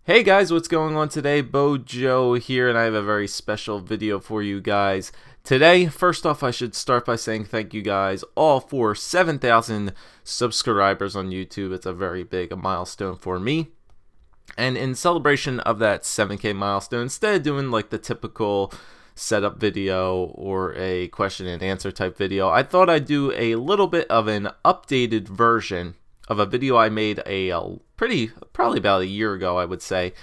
Hey guys, what's going on today? Bojo here, and I have a very special video for you guys today. First off, I should start by saying thank you guys all for 7,000 subscribers on YouTube. It's a very big milestone for me. And in celebration of that 7K milestone, instead of doing like the typical setup video or a question and answer type video, I thought I'd do a little bit of an updated version of a video I made probably about a year ago, I would say,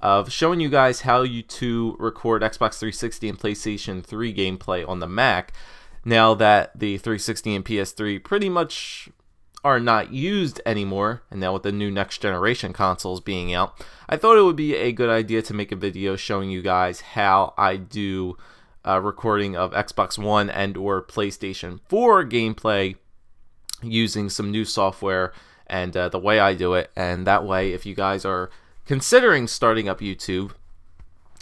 of showing you guys how to record Xbox 360 and PlayStation 3 gameplay on the Mac. Now that the 360 and PS3 pretty much are not used anymore, and now with the new next generation consoles being out, I thought it would be a good idea to make a video showing you guys how I do recording of Xbox One and or PlayStation 4 gameplay using some new software and the way I do it. And that way, if you guys are considering starting up YouTube,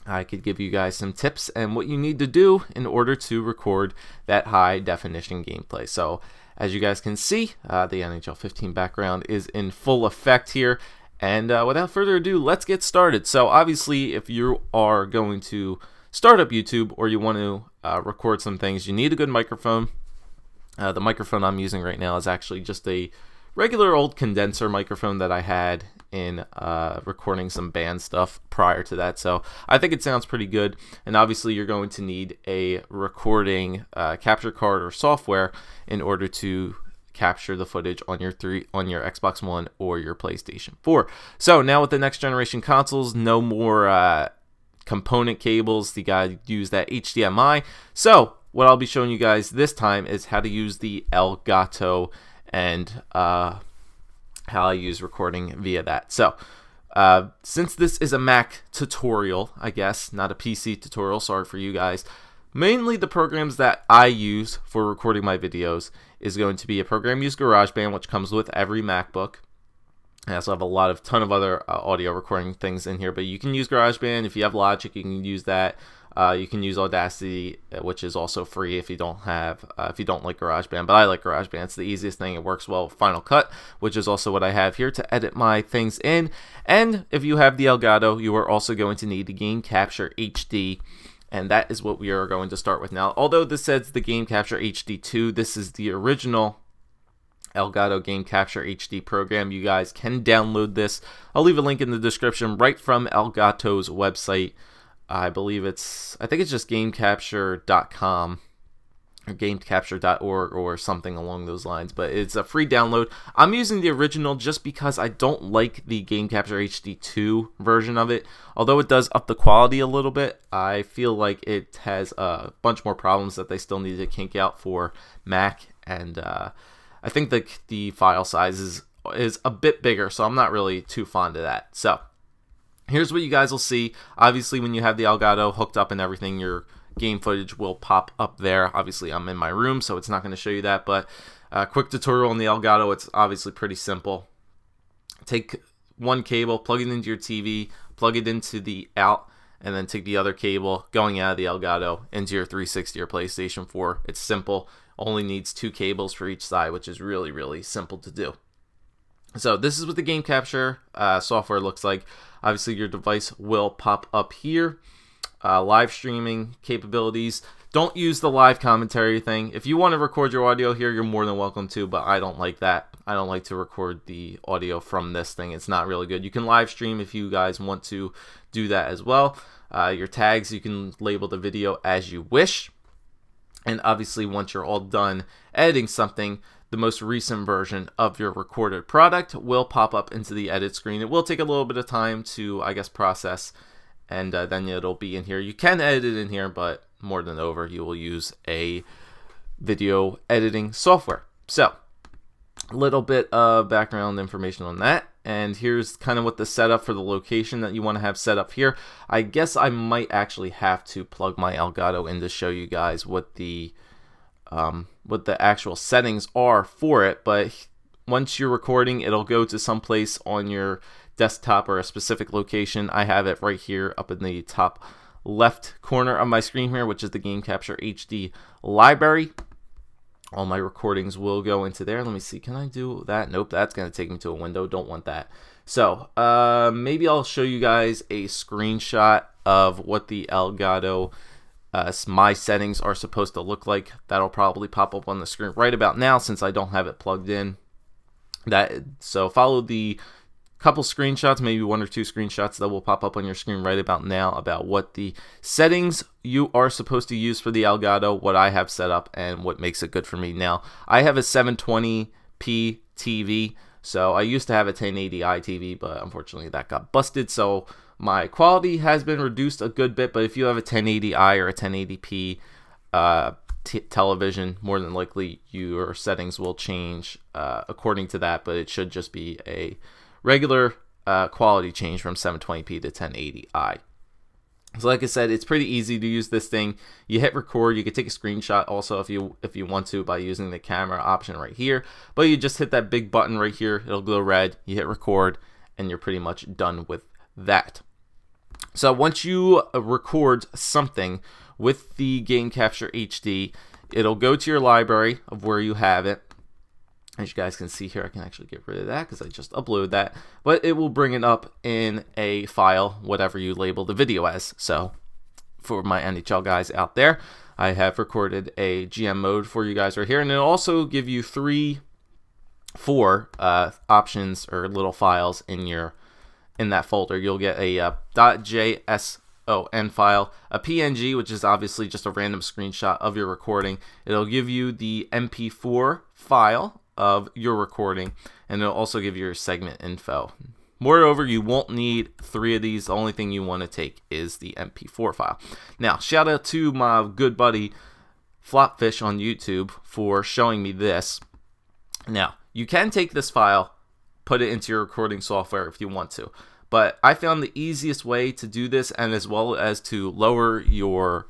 I could give you guys some tips and what you need to do in order to record that high definition gameplay. So as you guys can see, the NHL 15 background is in full effect here. And without further ado, let's get started. So obviously, if you are going to start up YouTube or you want to record some things, you need a good microphone. The microphone I'm using right now is actually just a regular old condenser microphone that I had in recording some band stuff prior to that. So I think it sounds pretty good. And obviously you're going to need a recording capture card or software in order to capture the footage on your Xbox One or your PlayStation 4. So now with the next generation consoles, no more component cables. You gotta use that HDMI. So what I'll be showing you guys this time is how to use the Elgato and how I use recording via that. So since this is a Mac tutorial, I guess, not a PC tutorial, sorry for you guys, mainly the programs that I use for recording my videos is going to be a program used GarageBand, which comes with every MacBook. I also have a ton of other audio recording things in here, but you can use GarageBand. If you have Logic, you can use that. You can use Audacity, which is also free if you don't like GarageBand, but I like GarageBand. It's the easiest thing. It works well with Final Cut, which is also what I have here to edit my things in. And if you have the Elgato, you are also going to need the Game Capture HD, and that is what we are going to start with now. Although this says the Game Capture HD 2, this is the original Elgato Game Capture HD program. You guys can download this. I'll leave a link in the description right from Elgato's website. I think it's just gamecapture.com or gamecapture.org or something along those lines, but it's a free download. I'm using the original just because I don't like the Game Capture HD 2 version of it. Although it does up the quality a little bit, I feel like it has a bunch more problems that they still need to kink out for Mac, and I think the file size is a bit bigger, so I'm not really too fond of that. So here's what you guys will see. Obviously, when you have the Elgato hooked up and everything, your game footage will pop up there. Obviously, I'm in my room, so it's not going to show you that, but a quick tutorial on the Elgato. It's obviously pretty simple. Take one cable, plug it into your TV, plug it into the out, and then take the other cable going out of the Elgato into your 360 or PlayStation 4. It's simple. Only needs 2 cables for each side, which is really, really simple to do. So this is what the Game Capture software looks like. Obviously, your device will pop up here. Live streaming capabilities. Don't use the live commentary thing. If you want to record your audio here, you're more than welcome to, but I don't like that. I don't like to record the audio from this thing. It's not really good. You can live stream if you guys want to do that as well. Your tags, you can label the video as you wish. And obviously, once you're all done editing something, the most recent version of your recorded product will pop up into the edit screen. It will take a little bit of time to, I guess, process, and then it'll be in here. You can edit it in here, but more than over, you will use a video editing software. So a little bit of background information on that, and here's kind of what the setup for the location that you want to have set up here. I guess I might actually have to plug my Elgato in to show you guys what the actual settings are for it, but once you're recording, it'll go to some place on your desktop or a specific location. I have it right here up in the top left corner of my screen here, which is the Game Capture HD library. All my recordings will go into there. Let me see, can I do that? Nope, that's going to take me to a window. Don't want that. So maybe I'll show you guys a screenshot of what the Elgato my settings are supposed to look like. That'll probably pop up on the screen right about now since I don't have it plugged in. So follow the couple screenshots, maybe 1 or 2 screenshots that will pop up on your screen right about now about what the settings you are supposed to use for the Elgato, what I have set up, and what makes it good for me. Now, I have a 720p TV, so I used to have a 1080i TV, but unfortunately that got busted, so my quality has been reduced a good bit. But if you have a 1080i or a 1080p television, more than likely your settings will change according to that, but it should just be a regular quality change from 720p to 1080i. So like I said, it's pretty easy to use this thing. You hit record. You can take a screenshot also if you want to by using the camera option right here. But you just hit that big button right here. It'll glow red. You hit record, and you're pretty much done with that. So once you record something with the Game Capture HD, it'll go to your library of where you have it. As you guys can see here, I can actually get rid of that because I just uploaded that, but it will bring it up in a file, whatever you label the video as. So for my NHL guys out there, I have recorded a GM mode for you guys right here, and it'll also give you 4 options or little files in that folder. You'll get a .json file, a PNG, which is obviously just a random screenshot of your recording. It'll give you the MP4 file of your recording, and it'll also give you your segment info. Moreover, you won't need 3 of these. The only thing you want to take is the MP4 file. Now, shout out to my good buddy Flopfish on YouTube for showing me this. Now, you can take this file, put it into your recording software if you want to, but I found the easiest way to do this, and as well as to lower your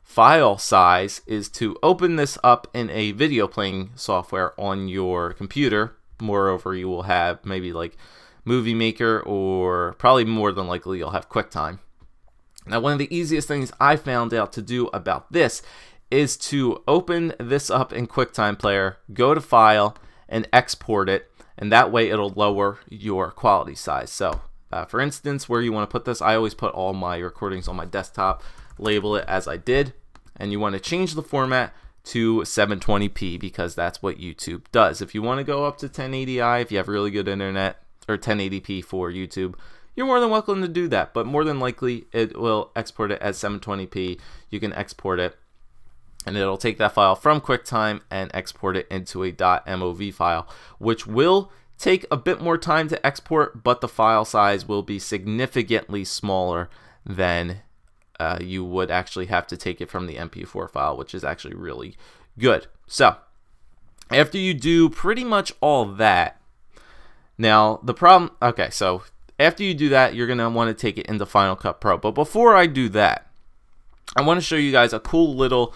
file size, is to open this up in a video playing software on your computer. Moreover, you will have maybe like Movie Maker, or probably more than likely you'll have QuickTime. Now, one of the easiest things I found out to do about this is to open this up in QuickTime Player, go to File, and export it, and that way it'll lower your quality size. So for instance, where you want to put this, I always put all my recordings on my desktop, label it as I did, and you want to change the format to 720p because that's what YouTube does. If you want to go up to 1080i, if you have really good internet, or 1080p for YouTube, you're more than welcome to do that, but more than likely it will export it as 720p. You can export it, and it'll take that file from QuickTime and export it into a .mov file, which will take a bit more time to export, but the file size will be significantly smaller than you would actually have to take it from the MP4 file, which is actually really good. So after you do pretty much all that, now the problem, okay, so after you do that, you're going to want to take it into Final Cut Pro. But before I do that, I want to show you guys a cool little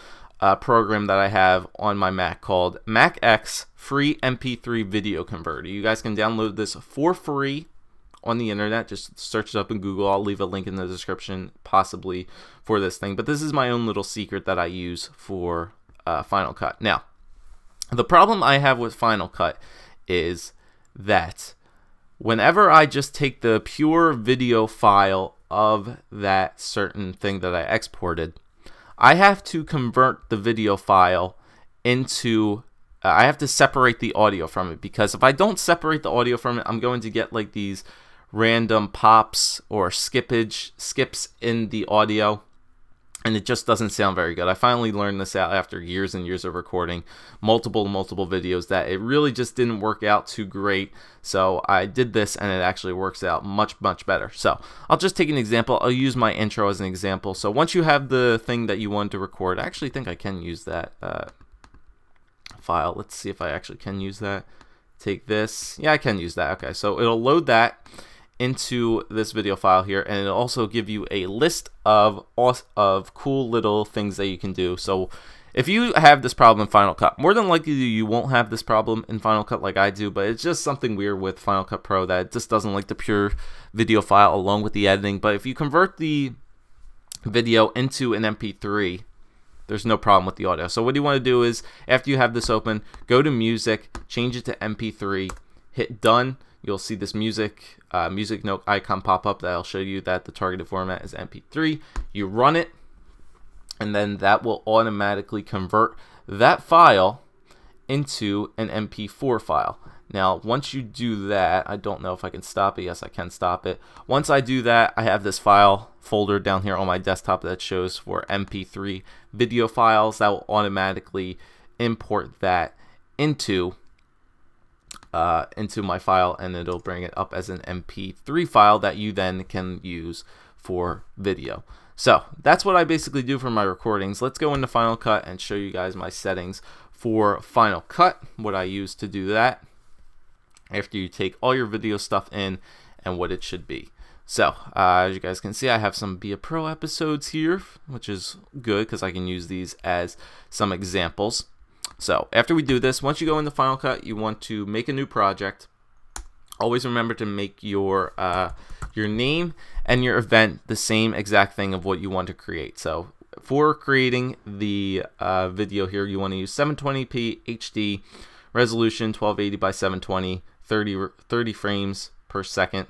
program that I have on my Mac called MacX Free MP3 Video Converter. You guys can download this for free on the internet. Just search it up in Google. I'll leave a link in the description possibly for this thing, but this is my own little secret that I use for Final Cut. Now, the problem I have with Final Cut is that whenever I just take the pure video file of that certain thing that I exported, I have to convert the video file into I have to separate the audio from it, because if I don't separate the audio from it, I'm going to get like these random pops or skips in the audio, and it just doesn't sound very good. I finally learned this out after years and years of recording multiple videos, that it really just didn't work out too great. So I did this, and it actually works out much better. So I'll just take an example. I'll use my intro as an example. So once you have the thing that you want to record, I actually think I can use that file. Let's see if I actually can use that. Take this. Yeah, I can use that. Okay, so it'll load that into this video file here, and it'll also give you a list of cool little things that you can do. So if you have this problem in Final Cut, more than likely you won't have this problem in Final Cut like I do, but it's just something weird with Final Cut Pro that it just doesn't like the pure video file along with the editing. But if you convert the video into an MP3, there's no problem with the audio. So what you want to do is, after you have this open, go to Music, change it to MP3, hit Done. you'll see this music note icon pop up that'll show you that the targeted format is MP3. You run it, and then that will automatically convert that file into an MP4 file. Now, once you do that, I don't know if I can stop it. Yes, I can stop it. Once I do that, I have this file folder down here on my desktop that shows for MP3 video files. That will automatically import that into my file, and it'll bring it up as an MP3 file that you then can use for video. So that's what I basically do for my recordings. Let's go into Final Cut and show you guys my settings for Final Cut, what I use to do that after you take all your video stuff in and what it should be. So as you guys can see, I have some Be a Pro episodes here, which is good because I can use these as some examples. So after we do this, once you go into Final Cut, you want to make a new project. Always remember to make your name and your event the same exact thing of what you want to create. So for creating the video here, you want to use 720p HD resolution, 1280 by 720, 30 frames per second.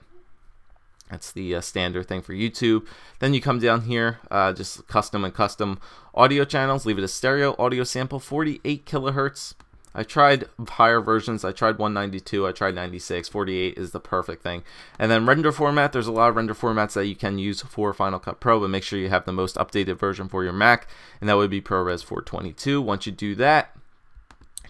That's the standard thing for YouTube. Then you come down here, just custom and custom audio channels. Leave it as stereo audio sample, 48 kilohertz. I tried higher versions. I tried 192. I tried 96. 48 is the perfect thing. And then render format. There's a lot of render formats that you can use for Final Cut Pro, but make sure you have the most updated version for your Mac, and that would be ProRes 422. Once you do that,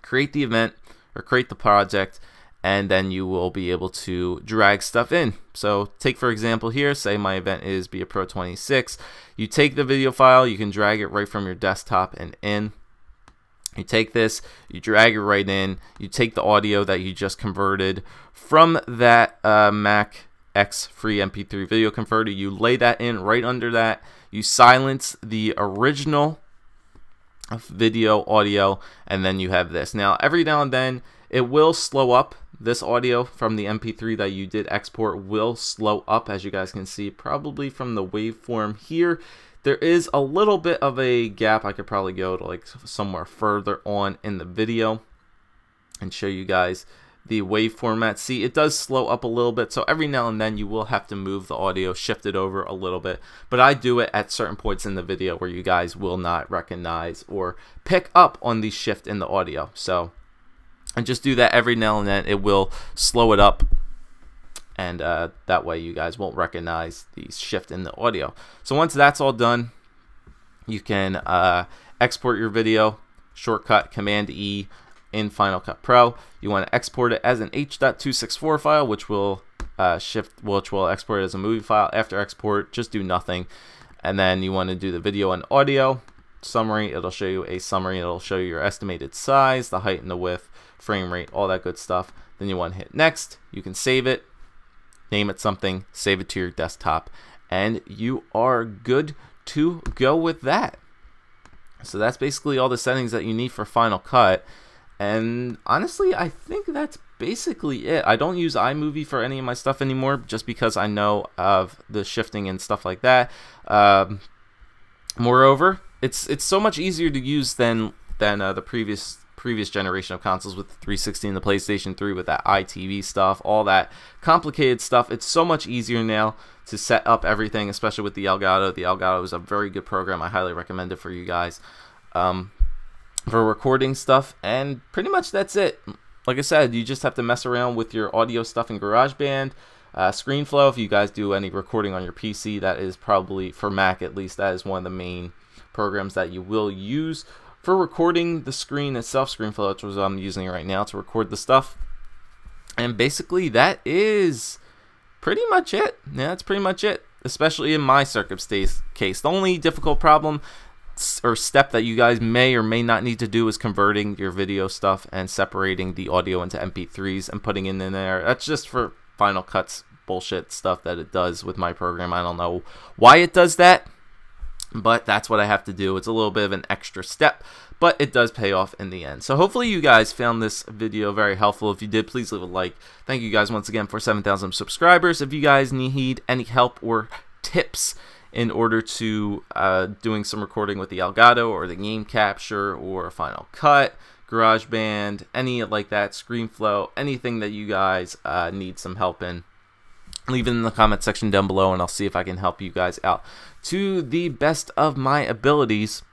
create the event or create the project, and then you will be able to drag stuff in. So take for example here, say my event is Be a Pro 26. You take the video file, you can drag it right from your desktop and in. You take this, you drag it right in, you take the audio that you just converted from that Mac X free MP3 video converter, you lay that in right under that, you silence the original video audio, and then you have this. Now every now and then it will slow up. This audio from the MP3 that you did export will slow up, as you guys can see, probably from the waveform here. There is a little bit of a gap. I could probably go to like somewhere further on in the video and show you guys the wave format. See, it does slow up a little bit, so every now and then you will have to move the audio, shift it over a little bit, but I do it at certain points in the video where you guys will not recognize or pick up on the shift in the audio. So and just do that every now and then. It will slow it up, and that way you guys won't recognize the shift in the audio. So once that's all done, you can export your video, shortcut Command E in Final Cut Pro. You want to export it as an H.264 file, which will export it as a movie file. After export, just do nothing, and then you want to do the video and audio summary. It'll show you a summary. It'll show you your estimated size, the height and the width, frame rate, all that good stuff. Then you want to hit next. You can save it, name it something, save it to your desktop, and you are good to go with that. So that's basically all the settings that you need for Final Cut. And honestly, I think that's basically it. I don't use iMovie for any of my stuff anymore, just because I know of the shifting and stuff like that. Moreover, it's so much easier to use than the previous generation of consoles with the 360 and the PlayStation 3 with that iTV stuff, all that complicated stuff. It's so much easier now to set up everything, especially with the Elgato. The Elgato is a very good program. I highly recommend it for you guys for recording stuff, and pretty much that's it. Like I said, you just have to mess around with your audio stuff in GarageBand, ScreenFlow. If you guys do any recording on your PC, that is probably, for Mac at least, that is one of the main programs that you will use for recording the screen itself. ScreenFlow, which is what I'm using right now to record the stuff. And basically that is pretty much it. Yeah, that's pretty much it, especially in my circumstance case. The only difficult problem or step that you guys may or may not need to do is converting your video stuff and separating the audio into MP3s and putting it in there. That's just for Final Cut's bullshit stuff that it does with my program. I don't know why it does that, but that's what I have to do. It's a little bit of an extra step, but it does pay off in the end. So hopefully you guys found this video very helpful. If you did, please leave a like. Thank you guys once again for 7,000 subscribers. If you guys need any help or tips in order to doing some recording with the Elgato or the game capture or Final Cut, GarageBand, any like that, ScreenFlow, anything that you guys need some help in. Leave it in the comment section down below, and I'll see if I can help you guys out to the best of my abilities.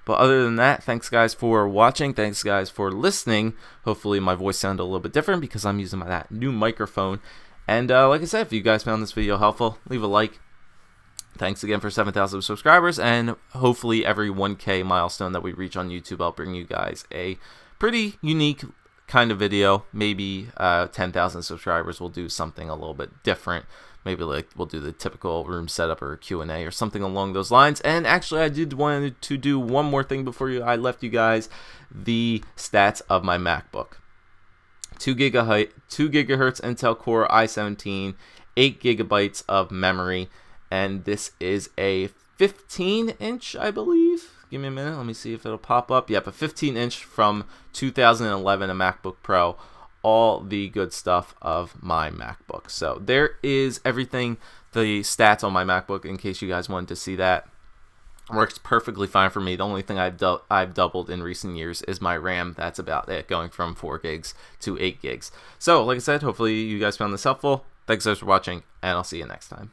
But other than that, thanks guys for watching. Thanks guys for listening. Hopefully my voice sounded a little bit different because I'm using that new microphone. And like I said, if you guys found this video helpful, leave a like. Thanks again for 7,000 subscribers, and hopefully every 1K milestone that we reach on YouTube, I'll bring you guys a pretty unique kind of video. Maybe 10,000 subscribers, we'll do something a little bit different. Maybe like we'll do the typical room setup or Q&A or something along those lines. And actually, I did want to do one more thing before I left you guys: the stats of my MacBook. 2 gigahertz Intel Core i17, 8 gigabytes of memory, and this is a 15-inch, I believe. Give me a minute, let me see if it'll pop up. Yep, a 15-inch from 2011, a MacBook Pro. All the good stuff of my MacBook. So there is everything, the stats on my MacBook, in case you guys wanted to see that. Works perfectly fine for me. The only thing I've doubled in recent years is my RAM. That's about it, going from 4 gigs to 8 gigs. So like I said, hopefully you guys found this helpful. Thanks guys for watching, and I'll see you next time.